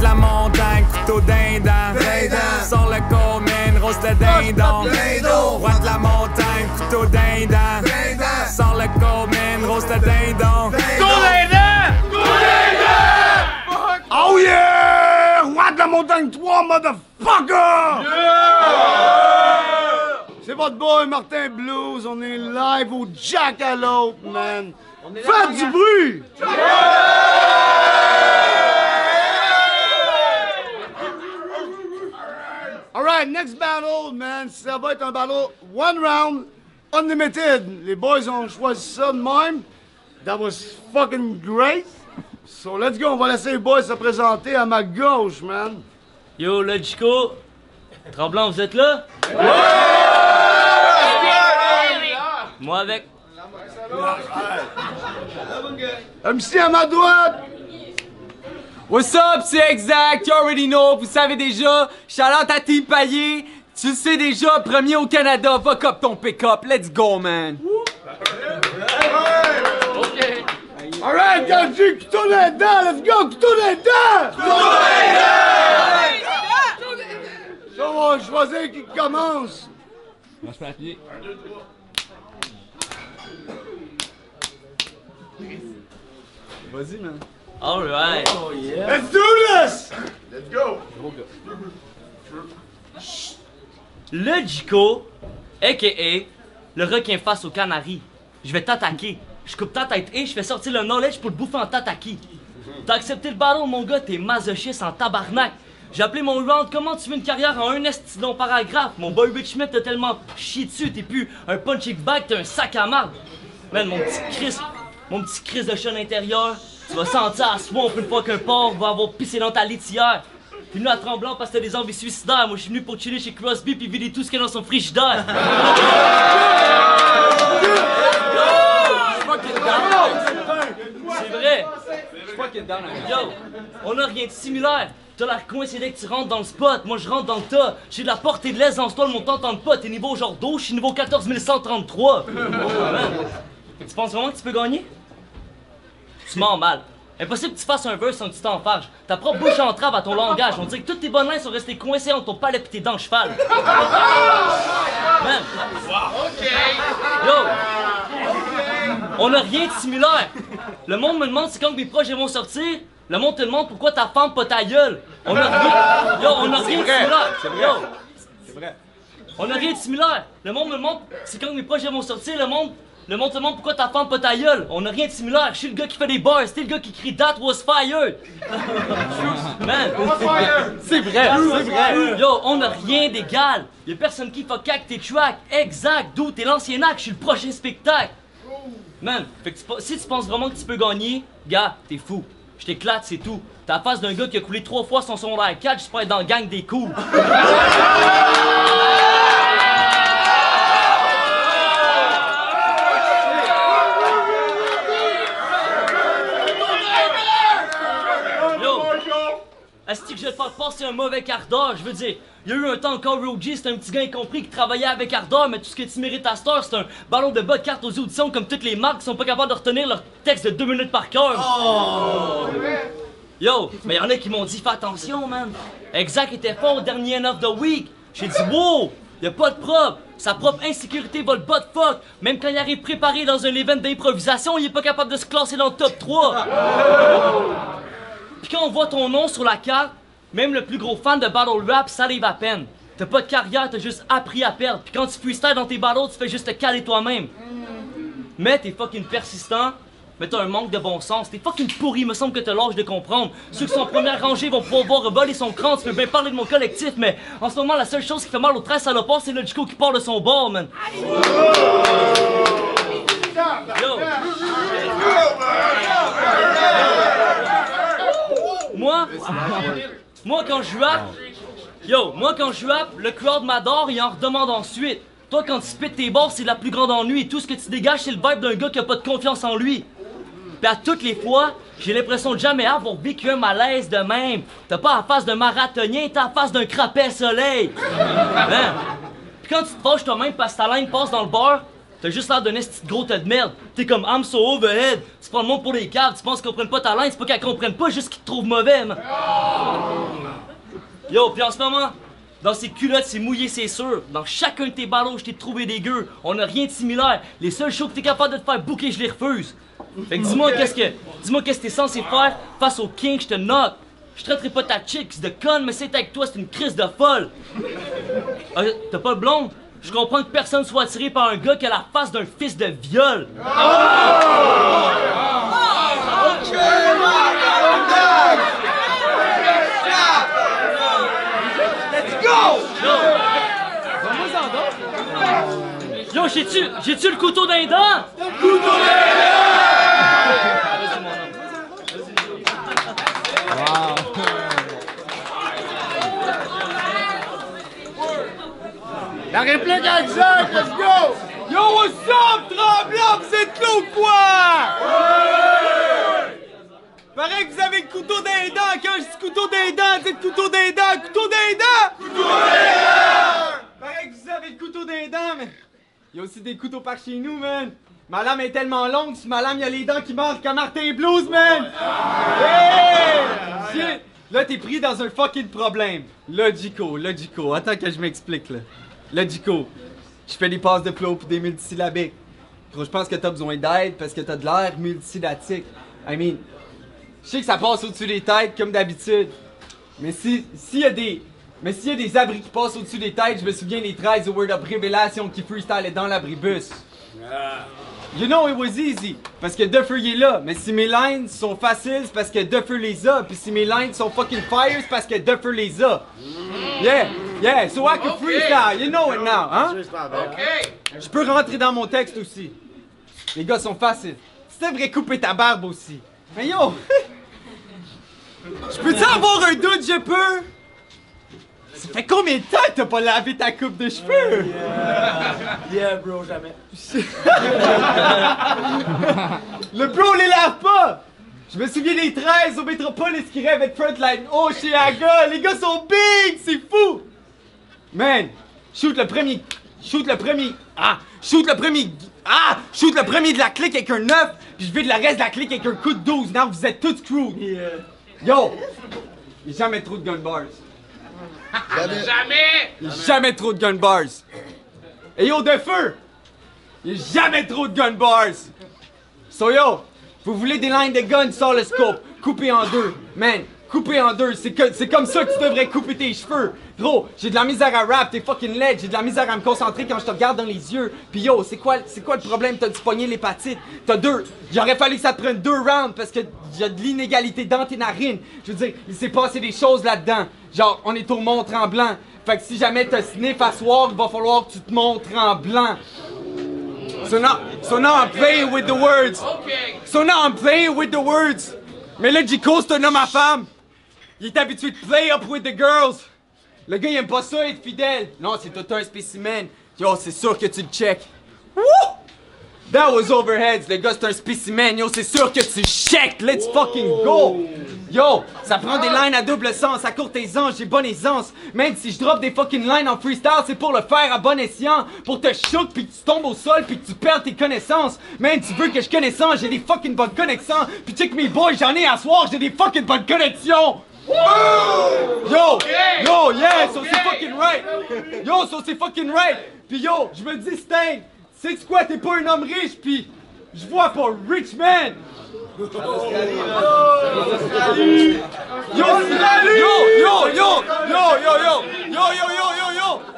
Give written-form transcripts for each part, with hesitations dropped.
la montagne, couteau dindon. Sors le corps, man, rose le dindon. Droite la montagne, couteau dindon. Sors le corps, man, rose le dindon. Couteau dindon! Couteau dindon! Oh yeah! Roi de la montagne 3, motherfucker! C'est votre boy Martin Blues, on est live au Jackalope, man! Faites du bruit! Alright, next battle, man, ça va être un battle one round, unlimited. Les boys ont choisi ça de même. That was fucking great. So let's go, on va laisser les boys se présenter à ma gauche, man. Yo, Logico, Tremblant, vous êtes là? Ouais! Moi avec. MC à ma droite! What's up, c'est Exact, you already know, vous savez déjà, shout-out à Team Payé, tu le sais déjà, premier au Canada, fuck up ton pick-up, let's go, man! Ok. Alright, t'as dit couteau les dents, let's go, couteau les dents! Ça, on va choisir qui commence. Lâche pas la pied. Vas-y, man. Alright. Oh, yeah. Let's do this! Let's go! Logico, a.k.a. le requin face au canari. Je vais t'attaquer. Je coupe ta tête et je fais sortir le knowledge pour le bouffer en tataki. T'as accepté le battle, mon gars, t'es masochiste en tabarnak. J'ai appelé mon round comment tu veux une carrière en un esti long paragraphe. Mon boy Rich Smith t'a tellement chié dessus, t'es plus un punching bag, t'es un sac à marde. Man, mon petit Chris de chat intérieur, tu vas sentir à swamp une fois qu'un porc va avoir pissé dans ta litière. T'es venu à Tremblant parce que t'as des envies suicidaires. Moi, je suis venu pour chiller chez Crosby puis vider tout ce qu'il y a dans son frigidaire. C'est vrai. Yo, on a rien de similaire. T'as l'air coincé dès que tu rentres dans le spot. Moi, je rentre dans le tas. J'ai de la portée de l'aise dans ce toit, le montant t'entend pas. T'es niveau genre 12, je suis niveau 14 133. Tu penses vraiment que tu peux gagner? Tu mens mal. Impossible que tu fasses un verse sans que tu t'enfarges. Ta propre bouche entrave à ton langage. On dirait que toutes tes bonnes lignes sont restées coincées entre ton palais et tes dents de cheval. Man. Yo. On a rien de similaire. Le monde me demande si quand mes projets vont sortir. Le monde te demande pourquoi ta femme pas ta gueule. On a rien. Yo, on a rien de similaire. Yo. C'est vrai. On a rien de similaire. Le monde me demande si quand mes projets vont sortir, le monde te demande pourquoi ta femme pas ta gueule. On a rien de similaire. Je suis le gars qui fait des bars. C'était le gars qui crie That was fired. Man. C'est vrai, c'est vrai. Yo, on a rien d'égal. Y'a personne qui fuck avec tes tracks. Exact. D'où t'es l'ancien acte. Je suis le prochain spectacle. Man, fait que si tu penses vraiment que tu peux gagner, gars, t'es fou. Je t'éclate, c'est tout. T'as la face d'un gars qui a coulé 3 fois son secondaire 4 juste pour être dans le gang des coups. Est-ce que je vais te faire passer un mauvais quart d'heure? Je veux dire, il y a eu un temps encore Rogue G, c'était un petit gars incompris qui travaillait avec ardeur, mais tout ce que tu mérites à cette heure, c'est un ballon de bas de cartes aux auditions comme toutes les marques qui sont pas capables de retenir leur texte de 2 minutes par cœur. Oh. Yo, mais y'en a qui m'ont dit, fais attention, man. Exact était fort au dernier end of the week. J'ai dit, wow, y'a pas de preuve. Sa propre insécurité va le bas de fuck. Même quand il arrive préparé dans un event d'improvisation, il est pas capable de se classer dans le top 3. Pis quand on voit ton nom sur la carte, même le plus gros fan de battle rap salive à peine. T'as pas de carrière, t'as juste appris à perdre. Pis quand tu freestyles dans tes battles, tu fais juste te caler toi-même. Mais t'es fucking persistant, mais t'as un manque de bon sens. T'es fucking pourri, me semble que t'as l'âge de comprendre. Ceux qui sont en première rangée vont pouvoir voler son crâne. Tu peux bien parler de mon collectif, mais en ce moment, la seule chose qui fait mal aux 13 salopards, c'est Logico qui part de son bord, man. Yo. Moi quand je rappe, le crowd m'adore et en redemande ensuite. Toi quand tu spits tes bords, c'est la plus grande ennui. Tout ce que tu dégages, c'est le vibe d'un gars qui a pas de confiance en lui. Pis à toutes les fois, j'ai l'impression de jamais avoir vécu un malaise de même. T'as pas la face d'un marathonien, t'as la face d'un crapet soleil. Hein? Pis quand tu te fâches toi-même parce que ta ligne passe dans le bar, t'as juste l'air d'un esti de gros tas de merde. T'es comme I'm so overhead. Tu prends le monde pour les caves, tu penses qu'ils comprennent pas ta ligne, c'est pas qu'elles comprennent pas, juste qu'ils te trouvent mauvais, man. Yo, puis en ce moment, dans ces culottes, c'est mouillé, c'est sûr. Dans chacun de tes ballots, je t'ai trouvé des gueux. On a rien de similaire. Les seuls shows que t'es capable de te faire booker, je les refuse. Fait que dis-moi qu'est-ce que t'es censé faire face au king, je te knock. Je traiterai pas ta chick de conne, mais c'est avec toi, c'est une crise de folle. T'as pas de blonde? Je comprends que personne soit attiré par un gars qui a la face d'un fils de viol. Yo, j'ai-tu le couteau dans les dents? Le couteau dans les dents! Vas-y, mon homme. La réplique exacte, let's go! Yo, what's up, Tremblant? Vous êtes là ou quoi? Pareil que vous avez le couteau dans les dents. Quand je dis couteau dans les dents, dites couteau dans les dents. Couteau dans les dents! Couteau dans les dents! Pareil que vous avez le couteau dans les dents, mais il y a aussi des couteaux par chez nous, man. Ma lame est tellement longue, si ma lame, il y a les dents qui manquent comme Martin Blues, man! Hey! Shit! Là, t'es pris dans un fucking problème. Logico. Attends que je m'explique, là. Logico. Je fais des passes de flow pis des multisyllabiques. Gros, je pense que t'as besoin d'aide parce que t'as de l'air multisyllabique. I mean, je sais que ça passe au-dessus des têtes, comme d'habitude. Mais s'il y a des abris qui passent au-dessus des têtes, je me souviens des 13 Word Up Révélation qui freestylaient dans l'abribus. You know it was easy, parce que Duffer il est là. Mais si mes lines sont faciles, c'est parce que Duffer les a. Puis si mes lines sont fucking fire, c'est parce que Duffer les a. Yeah, so I can freestyle, you know it now, hein? Je peux rentrer dans mon texte aussi. Les gars sont faciles. Tu devrais couper ta barbe aussi. Mais yo! Je peux-tu avoir un doute, je peux? Ça fait combien de temps que t'as pas lavé ta coupe de cheveux? Yeah, bro, jamais. Le bro les lave pas! Je me souviens des 13 au Metropolis qui rêvaient de Frontline. Oh, chez Aga, les gars sont big, c'est fou! Man, shoot le premier de la clique avec un 9, puis je vide le reste de la clique avec un coup de 12. Non, vous êtes tous screwed. Yo, y'a jamais trop de gun bars. Jamais trop de gun bars. Et yo, de feu, y'a jamais trop de gun bars. So yo, vous voulez des lines de gun, sors le scope, coupé en deux. Man, coupé en deux, c'est comme ça que tu devrais couper tes cheveux. Gros, j'ai de la misère à rap, t'es fucking laid, j'ai de la misère à me concentrer quand je te regarde dans les yeux. Pis yo, c'est quoi le problème? T'as du pogné l'hépatite. T'as deux. J'aurais fallu que ça te prenne 2 rounds parce que y a de l'inégalité dans tes narines. Je veux dire, il s'est passé des choses là-dedans. Genre, on est au Mont-Tremblant. Fait que si jamais t'as sniff à soir, il va falloir que tu te montres en blanc. So now I'm playing with the words. Mais là, Jico, c'est un homme à femme. Il est habitué de play up with the girls. Le gars, il aime pas ça, être fidèle. Non, c'est tout un spécimen. Yo, c'est sûr que tu le check. Woo! That was overheads. Le gars, c'est un spécimen. Yo, c'est sûr que tu check. Let's fucking go. Yo, ça prend des lines à double sens. À courte aisance, j'ai bonne aisance. Même si je drop des fucking lines en freestyle, c'est pour le faire à bon escient. Pour te shoot, puis que tu tombes au sol, puis que tu perds tes connaissances. Même tu veux que je connaissance, j'ai des fucking bonnes connexions. Puis check mes boys, j'en ai à soir, j'ai des fucking bonnes connexions. Yo, yeah, so c'est fucking right. Yo, so c'est fucking right. Puis yo, je me dis, Sting, tu sais quoi, t'es pas un homme riche, puis je vois pas rich man.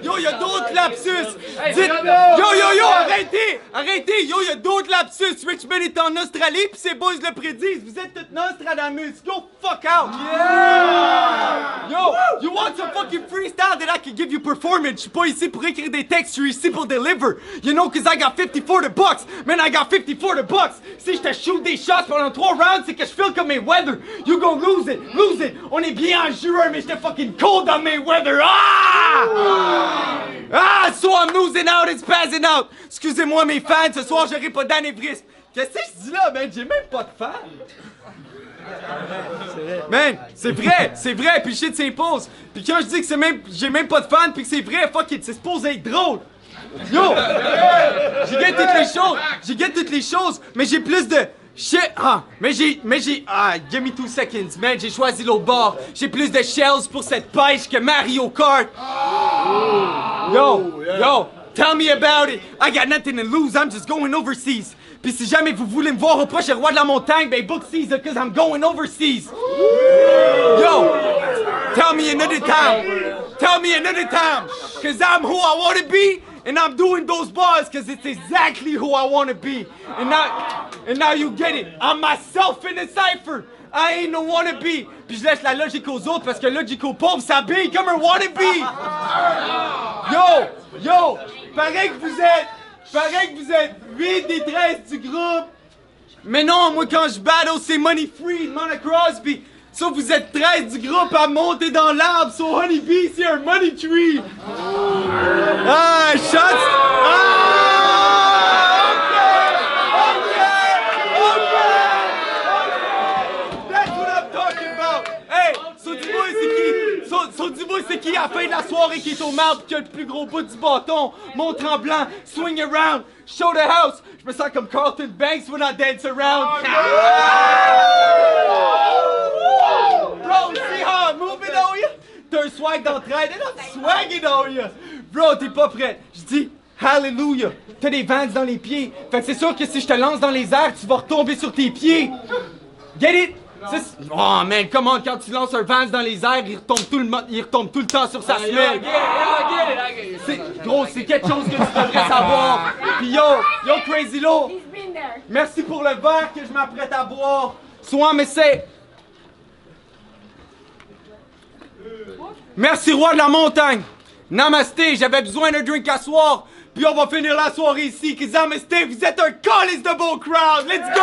Yo, y'a d'autres lapsus! Dites... Yo, arrêtez! Yo, y'a d'autres lapsus! Richmond est en Australie pis ses boys le prédisent! Vous êtes tous Nostradamus! Go fuck out! Yeah! Yo, you want some fucking freestyle that I can give you performance? Je suis pas ici pour écrire des textes, je suis ici pour deliver! You know, cause I got 50 for the bucks! Man, I got 50 for the bucks! Si je te shoot des shots pendant 3 rounds, c'est que je feel comme Mayweather! You gon' lose it! On est bien en juin, mais j'étais fucking cold on Mayweather! So I'm losing out, it's passing out! Excusez-moi mes fans, ce soir j'aurai pas d'anévrisme! Qu'est-ce que je dis là, man? J'ai même pas de fans! Man, c'est vrai, puis shit s'impose! Puis quand je dis que j'ai même pas de fans, puis que c'est vrai, fuck it, c'est supposé être drôle! Yo! J'ai get toutes les choses, mais j'ai plus de Shit! Give me 2 seconds, man. J'ai choisi l'autre bord. J'ai plus de shells pour cette pêche que Mario Kart. Yo, tell me about it. I got nothing to lose. I'm just going overseas. Puis si jamais vous voulez me voir au prochain Roi de la Montagne, ben book Caesar, cause I'm going overseas. Yo, tell me another time. Cause I'm who I wanna be. And I'm doing those bars because it's exactly who I want to be. And now you get it. I'm myself in the cypher. I ain't no wannabe. Puis je laisse la logique aux autres parce que logico pauvre s'habille comme un wannabe. Yo, paraît que vous êtes 8 des 13 du groupe. Mais non, moi quand je battle, c'est money free, demande à Crosby. So vous êtes 13 du groupe à monter dans l'arbre, so Honeybee, c'est un money tree. Ah, shots! Okay. That's what I'm talking about. Hey, so dis-moi c'est qui à la fin de la soirée qui est au marbre qui a le plus gros bout du bâton, montre en blanc, swing around, show the house. Je me sens comme Carlton Banks when I dance around. Bro, see how I'm moving on ya? T'as un swag d'entraide, and I'm swagging on ya! Bro, t'es pas prêt. Je dis, hallelujah! T'as des Vans dans les pieds. Fait que c'est sûr que si je te lance dans les airs, tu vas retomber sur tes pieds. Get it? Oh man, comment quand tu lances un Vans dans les airs, il retombe tout le temps sur sa semelle. Gros, c'est quelque chose que tu devrais savoir. Puis yo, Crazy Lo, merci pour le verre que je m'apprête à boire. Sois mais c'est... Merci Roi de la Montagne. Namasté, j'avais besoin d'un drink à soir. Puis on va finir la soirée ici. Namaste, vous êtes un calice de beau crowd. Let's go!